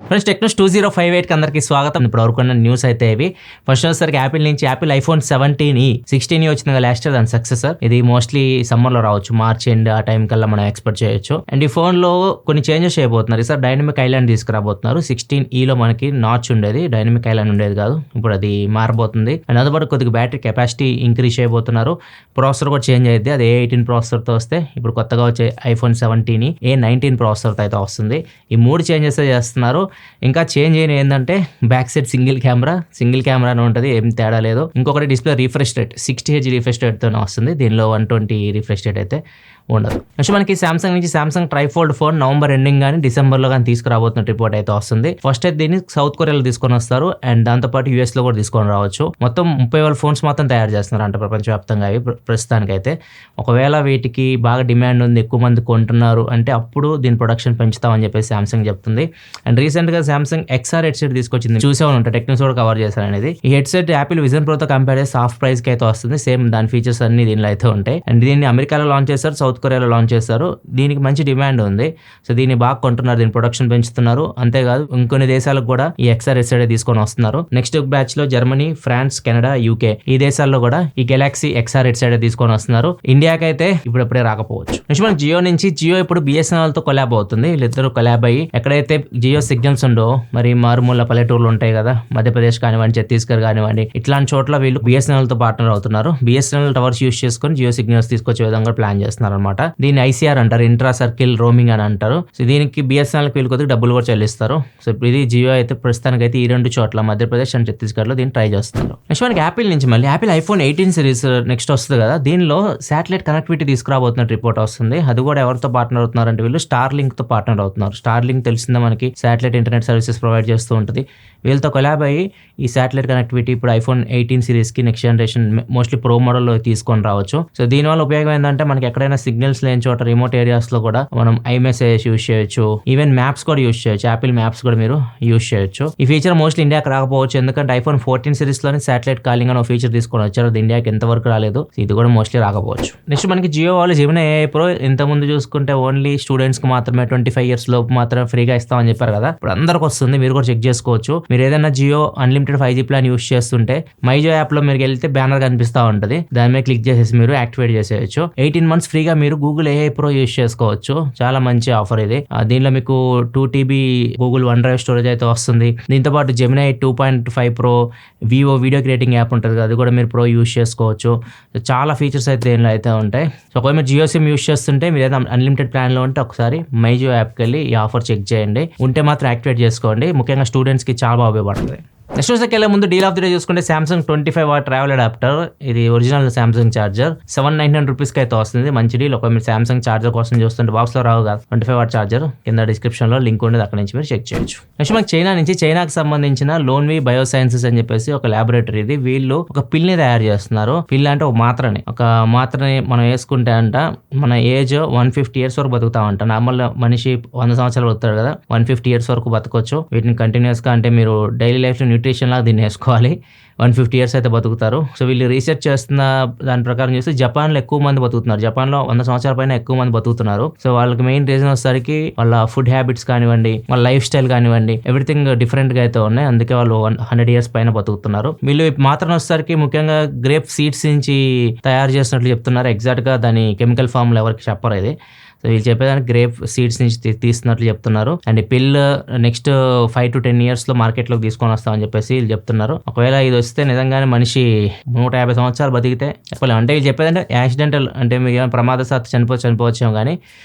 Friends Technos 2058కి అందరికీ స్వాగతం. ఇప్పుడు వరకు న్యూస్ అయితే ఇవి. ఫస్ట్ వచ్చేసరికి యాపిల్ నుంచి యాపిల్ ఐఫోన్ 17 16 వచ్చింది కదా లాస్ట్ ఇయర్, దాని సక్సెసర్. ఇది మోస్ట్లీ సమ్మర్లో రావచ్చు, మార్చ్ ఎండ్ ఆ టైం కల్లా మనం ఎక్స్పెక్ట్ చేయొచ్చు. అండ్ ఈ ఫోన్లో కొన్ని చేంజెస్ చేయబోతున్నారు. Sir dynamic island తీసుకురాబోతున్నారు. 16E మనకి నాచ్ ఉండేది, డైనమిక్ ఐలాండ్ ఉండేది కాదు, ఇప్పుడు అది మారబోతుంది. అండ్ అదేపాటు కొద్దిగా బ్యాటరీ కెపాసిటీ ఇంక్రీజ్ చేయబోతున్నారు. ప్రాసెసర్ కూడా చేంజ్ అయ్యింది, అది A18 ప్రాసెసర్తో వస్తే ఇప్పుడు కొత్తగా వచ్చే ఐఫోన్ 17 A19 ప్రాసెసర్తో అయితే వస్తుంది. ఈ 3 చేంజెస్ చేస్తున్నారు. ఇంకా చేంజ్ అయిన ఏంటంటే బ్యాక్ సైడ్ సింగిల్ కెమెరానే ఉంటుంది, ఏం తేడా లేదు. ఇంకొకటి display refresh rate 60Hz refresh రేట్తోనే వస్తుంది, దీనిలో 120 రిఫ్రెష్ రేట్ అయితే ఉండదు. నెక్స్ట్ మనకి Samsung trifold phone November ending కానీ డిసెంబర్లో కానీ తీసుకురాబోతున్న రిపోర్ట్ అయితే వస్తుంది. ఫస్ట్ అయితే దీన్ని సౌత్ కొరియాలో తీసుకొని వస్తారు, అండ్ దాంతోపాటు యూఎస్లో కూడా తీసుకొని రావచ్చు. మొత్తం 30,000 ఫోన్స్ మాత్రం తయారు చేస్తున్నారు అంటే ప్రపంచవ్యాప్తంగా అవి ప్రస్తుతానికైతే. ఒకవేళ వీటికి బాగా డిమాండ్ ఉంది, ఎక్కువ మంది కొంటున్నారు అంటే అప్పుడు దీని ప్రొడక్షన్ పెంచుతామని చెప్పేసి సామ్సంగ్ చెప్తుంది. అండ్ రీసెంట్గా సామ్సంగ్ XR హెడ్సెట్ తీసుకొచ్చింది, చూసేవాళ్ళు ఉంటారు, టెక్నిక్స్ కూడా కవర్ చేశారు అనేది. ఈ హెడ్సెట్ యాపిల్ విజన్ ప్రోతో కంపేర్ చేసి హాఫ్ ప్రైస్కి అయితే వస్తుంది. సేమ్ దాని ఫీచర్స్ అన్ని దీనిలో అయితే ఉంటాయి. అండ్ దీన్ని అమెరికాలో లాంచ్ చేస్తారు, సౌత్ కొరియాలో లాంచ్ చేస్తారు. దీనికి మంచి డిమాండ్ ఉంది, సో దీన్ని బాగా కొంటున్నారు, దీని ప్రొడక్షన్ పెంచుతున్నారు. అంతేకాదు ఇంకొన్ని దేశాలకు కూడా ఈ XR హెడ్సెట్ తీసుకొని వస్తున్నారు. నెక్స్ట్ బ్యాచ్ లో జర్మనీ, ఫ్రాన్స్, కెనడా, UK ఈ దేశాల్లో కూడా ఈ గెలాక్సీ XR హెడ్సెట్ తీసుకొని వస్తున్నారు. ఇండియాకి అయితే ఇప్పుడే రాకపోవచ్చు. నెక్స్ట్ మనకి జియో ఇప్పుడు BSNL తో కొలాబ్ అవుతుంది. వీళ్ళిద్దరు కొలాబ్ అయ్యి ఎక్కడైతే జియో సిగ్నల్స్ ఉండో, మరి మారుమూల పల్లెటూర్లు ఉంటాయి కదా, మధ్యప్రదేశ్ కానివ్వండి, ఛత్తీస్గఢ్ కానివ్వండి, ఇట్లాంటి చోట్ల వీళ్ళు BSNL తో పార్ట్నర్ అవుతున్నారు. BSNL టవర్స్ యూస్ చేసుకొని జియో సిగ్నల్స్ తీసుకొచ్చే విధంగా ప్లాన్ చేస్తున్నారు అనమాట. దీన్ని ICR అంటారు, ఇంట్రా సర్కిల్ రోమింగ్ అని అంటారు. సో దీనికి BSNL వీళ్ళు కొద్దిగా డబ్బులు కూడా చెల్లిస్తారు. సో ఇది జియో అయితే ప్రస్తుతానికి అయితే ఈ 2 చోట్ల మధ్యప్రదేశ్ అండ్ ఛత్తీస్గఢ్ లో దీన్ని ట్రై చేస్తున్నారు. నెక్స్ట్ మనకి యాపిల్ నుంచి మళ్ళీ యాపిల్ ఐఫోన్ 18 సిరీస్ నెక్స్ట్ వస్తుంది కదా, దీనిలో శాటిలైట్ కనెక్టివిటీ తీసుకురాబోతున్న రిపోర్ట్ వస్తుంది. అది కూడా ఎవరితో పార్ట్నర్ అవుతున్నారు అంటే వీళ్ళు స్టార్లింక్ తో పార్ట్నర్ అవుతున్నారు. స్టార్లింక్ తెలిసిందా మనకి, శాటిలైట్ ఇంటర్నెట్ సర్వీసెస్ ప్రొవైడ్ చేస్తూ ఉంటుంది. వీళ్ళతో కొలాబ్ అయ్యి ఈ శాటిలైట్ కనెక్టివిటీ ఇప్పుడు ఐఫోన్ 18 సిరీస్కి నెక్స్ట్ జనరేషన్ మోస్ట్లీ ప్రో మోడల్లో తీసుకొని రావచ్చు. సో దీనివల్ల ఉపయోగం ఏంటంటే మనకి ఎక్కడైనా సిగ్నల్స్ లేని చోట, రిమోట్ ఏరియాస్లో కూడా మనం iMessage యూస్ చేయొచ్చు, ఈవెన్ మ్యాప్స్ కూడా యూస్ చేయొచ్చు, యాపిల్ మ్యాప్స్ కూడా మీరు యూస్ చేయొచ్చు. ఈ ఫీచర్ మోస్ట్లీ ఇండియాకి రాకపోవచ్చు, ఎందుకంటే ఐఫోన్ 14 సిరీస్లోనే శాటిలైట్ కాలింగ్ అని ఒక ఫీచర్ తీసుకొని వచ్చారు, అది ఇండియాకి ఎంతవరకు రాలేదు, ఇది కూడా మోస్ట్లీ రాకపోవచ్చు. నెక్స్ట్ మనకి జియో వాళ్ళు Gemini AI Pro ఇంతకుముందు చూసుకుంటే ఓన్లీ స్టూడెంట్స్కి మాత్రమే 25 years లోపు మాత్రమే ఫ్రీగా ఇస్తామని చెప్పారు కదా, ఇప్పుడు అందరికి వస్తుంది, మీరు కూడా చెక్ చేసుకోవచ్చు. మీరు ఏదైనా Jio unlimited 5G plan use చేస్తుంటే మైజో యాప్లో మీరు వెళ్తే బ్యానర్ కనిపిస్తూ ఉంటుంది, దాని మీద క్లిక్ చేసేసి మీరు యాక్టివేట్ చేసేయచ్చు. 18 months ఫ్రీగా మీరు గూగుల్ AI Pro యూస్ చేసుకోవచ్చు. చాలా మంచి ఆఫర్ ఇది. దీనిలో మీకు 2TB గూగుల్ OneDrive స్టోరేజ్ అయితే వస్తుంది. దీంతో పాటు Gemini 2.5 Pro, Vivo video creating app ఉంటుంది, అది కూడా మీరు ప్రో యూస్ చేసుకోవచ్చు. చాలా ఫీచర్స్ అయితే దీనిలో అయితే ఉంటాయి. సో ఒకవేళ మీరు జియో సిమ్ యూస్ చేస్తుంటే, మీరు ఏదైనా అన్లిమిటెడ్ ప్లాన్లో ఉంటే ఒకసారి మైజో యాప్కి వెళ్ళి ఈ ఆఫర్ చెక్ చేయండి, ఉంటే మాత్రం యాక్టివేట్ చేసుకోండి. ముఖ్యంగా స్టూడెంట్స్కి చాలా బాగా ఉపయోగపడుతుంది. నెక్స్ట్ వచ్చేకెళ్ళే ముందు డీల్ ఆఫ్ ది డే చూసుకుంటే సామ్సంగ్ 25W ట్రావెల్ అడాప్టర్, ఇది ఒరిజినల్ సామ్సంగ్ చార్జర్ 799 రూపీస్కి అయితే వస్తుంది, మంచి డీల్. ఒక మీరు సామ్సంగ్ చార్జర్ కోసం చూస్తుంటే బాక్స్లో రావు కదా 25W చార్జర్, కింద డిస్క్రిప్షన్లో లింక్ ఉండేది, అక్కడ నుంచి మీరు చెక్ చేయొచ్చు. నెక్స్ట్ మనకి చైనాకి సంబంధించిన లోన్వి బయోసైన్సెస్ అని చెప్పేసి ఒక ల్యాబొరేటరీ ఇది. వీళ్ళు ఒక పిల్ని తయారు చేస్తున్నారు. పిల్ అంటే ఒక మాత్రని మనం వేసుకుంటే అంట మన ఏజ్ 150 years వరకు బతుకుతామంట. నార్మల్ మనిషి 100 సంవత్సరాలు బతుకుతాడు కదా, 150 years వరకు బతకొచ్చు. వీటిని కంటిన్యూస్గా అంటే మీరు డైలీ లైఫ్లో న్యూట్రిషన్ లాగా దీన్ని వేసుకోవాలి. 150 years అయితే బతుకుతారు. సో వీళ్ళు రీసెర్చ్ చేస్తున్న దాని ప్రకారం చూస్తే జపాన్లో ఎక్కువ మంది బతుకుతున్నారు. జపాన్లో 100 సంవత్సరాల పైన ఎక్కువ మంది బతుకుతున్నారు. సో వాళ్ళకి మెయిన్ రీజన్ వచ్చేసరికి వాళ్ళ ఫుడ్ హ్యాబిట్స్ కానివ్వండి, వాళ్ళ లైఫ్ స్టైల్ కానివ్వండి, ఎవ్రీథింగ్ డిఫరెంట్గా అయితే ఉన్నాయి. అందుకే వాళ్ళు 100 years పైన బతుకుతున్నారు. వీళ్ళు మాత్రం వచ్చేసరికి ముఖ్యంగా గ్రేప్ సీడ్స్ నుంచి తయారు చేసినట్లు చెప్తున్నారు. ఎగ్జాక్ట్గా దాని కెమికల్ ఫామ్లో ఎవరికి చెప్పరు ఇది. సో వీళ్ళు చెప్పేదానికి గ్రేప్ సీడ్స్ నుంచి తీస్తున్నట్లు చెప్తున్నారు. అండ్ పిల్ నెక్స్ట్ 5 to 10 years మార్కెట్లోకి తీసుకొని వస్తామని చెప్పేసి వీళ్ళు చెప్తున్నారు. ఒకవేళ ఇది వస్తే నిజంగానే మనిషి 150 సంవత్సరాలు బతికితే చెప్పలేము. అంటే వీళ్ళు చెప్పేదంటే యాక్సిడెంటల్, అంటే మీకు ప్రమాదశాత్తు చనిపోవచ్చేమో కానీ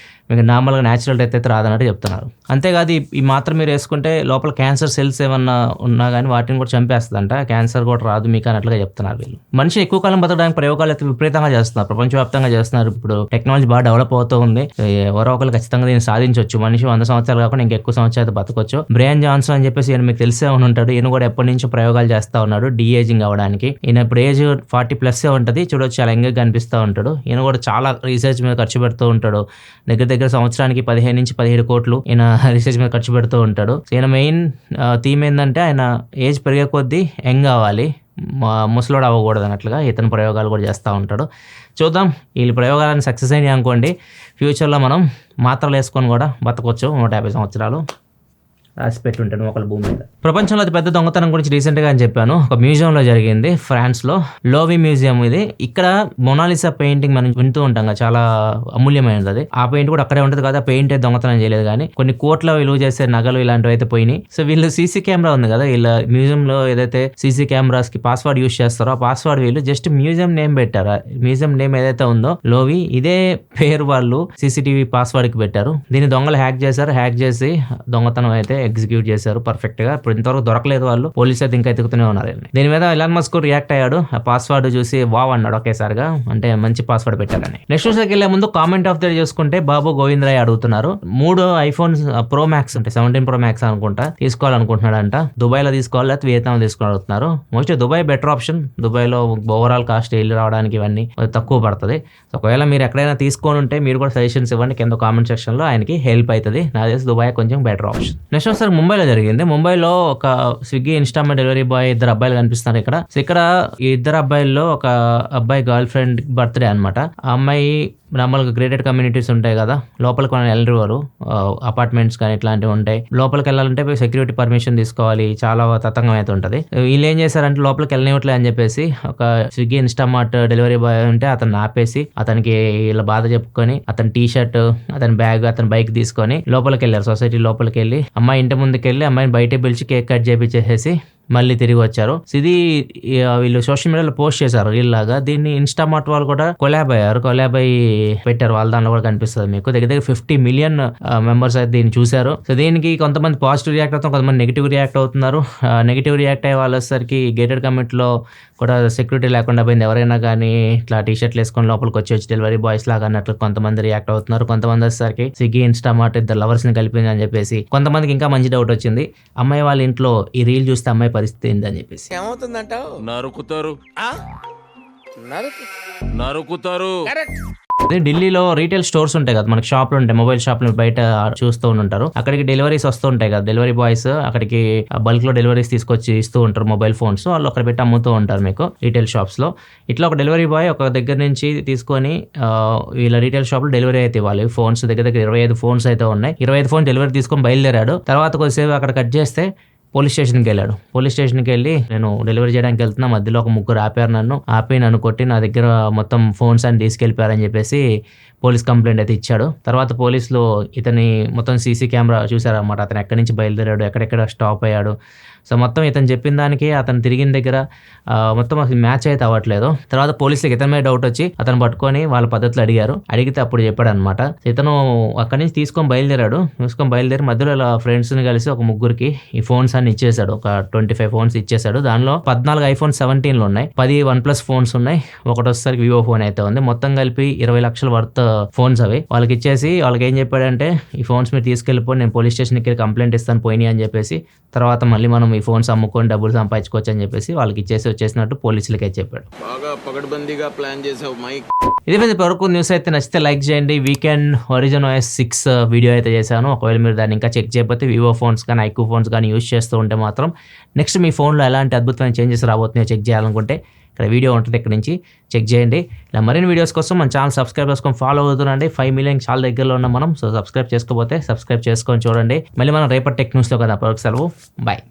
మీకు నార్మల్గా న్యాచురల్ డెత్ అయితే రాదన్నట్టు చెప్తున్నారు. అంతేకాదు ఈ మాత్రం మీరు వేసుకుంటే లోపల క్యాన్సర్ సెల్స్ ఏమన్నా ఉన్నా కానీ వాటిని కూడా చంపేస్తుందంట, క్యాన్సర్ కూడా రాదు మీకు అన్నట్లుగా చెప్తున్నారు వీళ్ళు. మనిషి ఎక్కువ కాలం బతకడానికి ప్రయోగాలు అయితే విపరీతంగా చేస్తున్నారు, ప్రపంచవ్యాప్తంగా చేస్తున్నారు. ఇప్పుడు టెక్నాలజీ బాగా డెవలప్ అవుతూ ఉంది. ఎవరో ఒకరు ఖచ్చితంగా దీన్ని సాధించవచ్చు. మనిషి 100 సంవత్సరాలు కాకుండా ఇంకెక్కువ సంవత్సరాలు బతకొచ్చు. బ్రెయిన్ జాన్సన్ అని చెప్పేసి ఈయన మీకు తెలిసే ఉంటాడు. ఈయన కూడా ఎప్పటి నుంచో ప్రయోగాలు చేస్తూ ఉన్నాడు డీఏజింగ్ అవ్వడానికి. ఈయన ఇప్పుడు ఏజ్ 40+ ఉంటుంది, చూడొచ్చు చాలా యంగ్గా కనిపిస్తూ ఉంటాడు. ఈయన కూడా చాలా రీసెర్చ్ మీద ఖర్చు పెడుతూ ఉంటాడు. దగ్గర సంవత్సరానికి 15 నుంచి 17 కోట్లు ఈయన రీసెర్చ్ మీద ఖర్చు పెడుతూ ఉంటాడు. ఈయన మెయిన్ థీమ్ ఏంటంటే ఆయన ఏజ్ పెరిగే కొద్దీ యంగ్ అవ్వాలి, ముసలోడు అవ్వకూడదు అన్నట్లుగా ఇతను ప్రయోగాలు కూడా చేస్తూ ఉంటాడు. చూద్దాం, వీళ్ళ ప్రయోగాలను సక్సెస్ అయినాయి అనుకోండి, ఫ్యూచర్లో మనం మాత్రలు వేసుకొని కూడా బతకొచ్చు 150 సంవత్సరాలు. రాసి పెట్టుంటాను ఒకళ్ళ భూమి మీద. ప్రపంచంలో అతి పెద్ద దొంగతనం గురించి రీసెంట్గా అని చెప్పాను. ఒక మ్యూజియంలో జరిగింది, ఫ్రాన్స్లో లోవి మ్యూజియం ఇది. ఇక్కడ మొనాలిసా పెయింటింగ్ మనం వింటూ ఉంటాం కదా, చాలా అమూల్యమైనది అది. ఆ పెయింట్ కూడా అక్కడే ఉంటుంది కదా, పెయింట్ దొంగతనం చేయలేదు కానీ కొన్ని కోట్ల విలువ చేసే నగలు ఇలాంటివి అయితే పోయినాయి. సో వీళ్ళు సీసీ కెమెరా ఉంది కదా, వీళ్ళ మ్యూజియంలో ఏదైతే సీసీ కెమెరాస్ కి పాస్వర్డ్ యూస్ చేస్తారో ఆ పాస్వర్డ్ వీళ్ళు జస్ట్ మ్యూజియం నేమ్ పెట్టారు. మ్యూజియం నేమ్ ఏదైతే ఉందో లోవి, ఇదే పేరు వాళ్ళు సీసీటీవీ పాస్వర్డ్ కి పెట్టారు. దీన్ని దొంగలు హ్యాక్ చేశారు. హ్యాక్ చేసి దొంగతనం అయితే ఎగ్జిక్యూట్ చేశారు పర్ఫెక్ట్ గా. ఇప్పుడు ఇంతవరకు దొరకలేదు వాళ్ళు, పోలీసు అయితే ఇంకా ఎత్తుకుతూనే ఉన్నారు. దీని మీద ఎలాన్ మస్క్ రియాక్ట్ అయ్యాడు. ఆ పాస్వర్డ్ చూసి వావ్ అన్నాడు ఒకేసారిగా, అంటే మంచి పాస్వర్డ్ పెట్టారని. నెక్స్ట్ న్యూస్కి వెళ్లే ముందు కామెంట్ ఆఫ్ ద డే చూసుకుంటే బాబు గోవిందరాయ్ అడుగుతున్నారు. 3 ఐఫోన్ ప్రో మ్యాక్స్ అంటే 17 ప్రో మ్యాక్స్ అనుకుంటా తీసుకోవాలనుకుంటున్నాడంట. దుబాయ్ లో తీసుకోవాలి లేకపోతే వియత్నాం తీసుకోవాలనుకుంటున్నారు. Mostly Dubai better option. Dubai లో ఓవరాల్ కాస్ట్ వెళ్ళి రావడానికి ఇవన్నీ తక్కువ పడుతుంది. ఒకవేళ మీరు ఎక్కడైనా తీసుకొని ఉంటే మీరు కూడా సజెషన్స్ ఇవ్వండి కింద కామెంట్ సెక్షన్ లో, ఆయనకి హెల్ప్ అవుతుంది. నాకు తెలిసి దుబాయ్ కొంచెం బెటర్ ఆప్షన్. నెక్స్ట్ ఒకసారి ముంబైలో జరిగింది. ముంబైలో ఒక స్విగ్గీ ఇన్స్టామార్ట్ డెలివరీ బాయ్ 2 అబ్బాయిలు కనిపిస్తున్నారు ఇక్కడ. సో ఇక్కడ ఈ 2 అబ్బాయిల్లో ఒక అబ్బాయి గర్ల్ ఫ్రెండ్ బర్త్డే అనమాట. ఆ అమ్మాయి నార్మల్గా గ్రేటెడ్ కమ్యూనిటీస్ ఉంటాయి కదా, లోపలికి మనం వెళ్ళరు, అపార్ట్మెంట్స్ కానీ ఇట్లాంటివి ఉంటాయి. లోపలికి వెళ్ళాలంటే సెక్యూరిటీ పర్మిషన్ తీసుకోవాలి, చాలా తతంగం అయితే ఉంటుంది. వీళ్ళు ఏం చేశారంటే లోపలికి వెళ్ళనివ్వట్లే అని చెప్పేసి ఒక స్విగ్గీ ఇన్స్టామార్ట్ డెలివరీ బాయ్ ఉంటే అతన్ని ఆపేసి అతనికి ఇలా బాధ చెప్పుకొని అతని టీ షర్ట్, అతని బ్యాగ్, అతని బైక్ తీసుకొని లోపలికి వెళ్ళారు. సొసైటీ లోపలికి వెళ్ళి అమ్మాయి ఇంటి ముందుకు వెళ్ళి అమ్మాయిని బయట పిలిచి కేక్ కట్ చేపించేసేసి మళ్ళీ తిరిగి వచ్చారు. ఇది వీళ్ళు సోషల్ మీడియాలో పోస్ట్ చేశారు రీల్ లాగా. దీన్ని ఇన్స్టామార్ట్ వాళ్ళు కూడా కొలాబ్ అయ్యారు, కొలాబ్ అయ్యి పెట్టారు. వాళ్ళ దాంట్లో కూడా కనిపిస్తుంది మీకు. దగ్గర 50 మిలియన్ మెంబర్స్ అయితే దీన్ని చూశారు. సో దీనికి కొంతమంది పాజిటివ్ రియాక్ట్ అవుతారు, కొంతమంది నెగిటివ్ రియాక్ట్ అవుతున్నారు. నెగిటివ్ రియాక్ట్ అయ్యే వాళ్ళసరికి గేటెడ్ కమ్యూనిటీలో కూడా సెక్యూరిటీ లేకుండా పోయింది. ఎవరైనా కానీ ఇట్లా టీ షర్ట్లు వేసుకొని లోపలికి వచ్చి డెలివరీ బాయ్స్ లాగా అన్నట్లు కొంతమంది రియాక్ట్ అవుతున్నారు. కొంతమంది వచ్చేసరికి స్విగ్గీ ఇన్స్టామార్ట్ 2 లవర్స్ ని కలిపింది అని చెప్పేసి. కొంతమందికి ఇంకా మంచి డౌట్ వచ్చింది, అమ్మాయి వాళ్ళ ఇంట్లో ఈ రీల్ చూస్తే అమ్మాయి పరిస్థితి ఏందని చెప్పేసి. ఏమవుతుందంటావు? నరుకుతారు. ఢిల్లీలో రీటైల్ స్టోర్స్ ఉంటాయి కదా, మనకి షాప్లు ఉంటాయి, మొబైల్ షాప్లు బయట చూస్తూ ఉంటారు. అక్కడికి డెలివరీస్ వస్తూ ఉంటాయి కదా, డెలివరీ బాయ్స్ అక్కడికి బల్క్ లో డెలివరీస్ తీసుకొచ్చి ఇస్తూ ఉంటారు. మొబైల్ ఫోన్స్ వాళ్ళు అక్కడ పెట్టి అమ్ముతూ ఉంటారు మీకు రీటైల్ షాప్స్ లో. ఇట్లా ఒక డెలివరీ బాయ్ ఒక దగ్గర నుంచి తీసుకొని వీళ్ళ రీటైల్ షాప్ లో డెలివరీ అయితే ఇవ్వాలి. ఫోన్స్ దగ్గర 25 ఫోన్స్ అయితే ఉన్నాయి. 25 ఫోన్స్ డెలివరీ తీసుకొని బయలుదేరాడు. తర్వాత కొద్దిసేపు అక్కడ కట్ చేస్తే పోలీస్ స్టేషన్కి వెళ్ళాడు. పోలీస్ స్టేషన్కి వెళ్ళి నేను డెలివరీ చేయడానికి వెళ్తున్నా, మధ్యలో ఒక 3 ఆపారు, నన్ను కొట్టి నా దగ్గర మొత్తం ఫోన్స్ అని తీసుకెళ్ళిపోయారని చెప్పేసి పోలీస్ కంప్లైంట్ అయితే ఇచ్చాడు. తర్వాత పోలీసులు ఇతని మొత్తం సీసీ కెమెరా చూసారన్నమాట. అతను ఎక్కడి నుంచి బయలుదేరాడు, ఎక్కడెక్కడ స్టాప్ అయ్యాడు. సో మొత్తం ఇతను చెప్పిన దానికి అతను తిరిగిన దగ్గర మొత్తం అసలు మ్యాచ్ అయితే అవ్వట్లేదు. తర్వాత పోలీసులకు ఇతని మీద డౌట్ వచ్చి అతను పట్టుకొని వాళ్ళ పద్ధతులు అడిగితే అప్పుడు చెప్పాడు అనమాట. ఇతను అక్కడి నుంచి తీసుకొని బయలుదేరి మధ్యలో ఇలా ఫ్రెండ్స్ని కలిసి ఒక 3కి ఈ ఫోన్స్ అన్ని ఇచ్చేసాడు. ఒక 25 ఫోన్స్ ఇచ్చేసాడు. దానిలో 14 ఐఫోన్ 17లు ఉన్నాయి, 10 OnePlus ఫోన్స్ ఉన్నాయి, ఒకటి వచ్చేసరికి వివో ఫోన్ అయితే ఉంది. మొత్తం కలిపి 20 లక్షల వర్త్ ఫోన్స్ అవి వాళ్ళకి ఇచ్చేసి వాళ్ళకి ఏం చెప్పాడంటే ఈ ఫోన్స్ మీరు తీసుకెళ్ళిపోయి నేను పోలీస్ స్టేషన్కి వెళ్ళి కంప్లైంట్ ఇస్తాను పోయినాయి అని చెప్పేసి, తర్వాత మళ్ళీ మనం ఈ ఫోన్స్ అమ్ముకొని డబ్బులు సంపాదించుకోవచ్చు అని చెప్పేసి వాళ్ళకి ఇచ్చేసి వచ్చేసినట్టు పోలీసులకి అయితే చెప్పాడు. బాగా పకడ్బందీగా ప్లాన్ చేసావు మైక్. ఇదే వరకు న్యూస్ అయితే నచ్చితే లైక్ చేయండి. వీకెండ్ Horizon OS 6 వీడియో అయితే చేశాను. ఒకవేళ మీరు దాన్ని ఇంకా చెక్ చేయకపోతే వివో ఫోన్స్ కానీ ఐక్యూ ఫోన్స్ కానీ యూజ్ చేస్తూ ఉంటే మాత్రం నెక్స్ట్ మీ ఫోన్లో ఎలాంటి అద్భుతమైన చేంజెస్ రాబోతున్నాయో చెక్ చేయాలనుకుంటే ఇక్కడ వీడియో ఉంటుంది, ఇక్కడ నుంచి చెక్ చేయండి. ఇలా మరిన్ని వీడియోస్ కోసం మన ఛానల్ సబ్స్క్రైబ్ చేసుకొని ఫాలో అవుతుండండి. 5 మిలియన్ చాలా దగ్గరలో ఉన్నాం మనం. సో సబ్స్క్రైబ్ చేసుకోకపోతే సబ్స్క్రైబ్ చేసుకొని చూడండి. మళ్ళీ మనం రేపటి టెక్ న్యూస్లో కదా, సెలవు, బాయ్.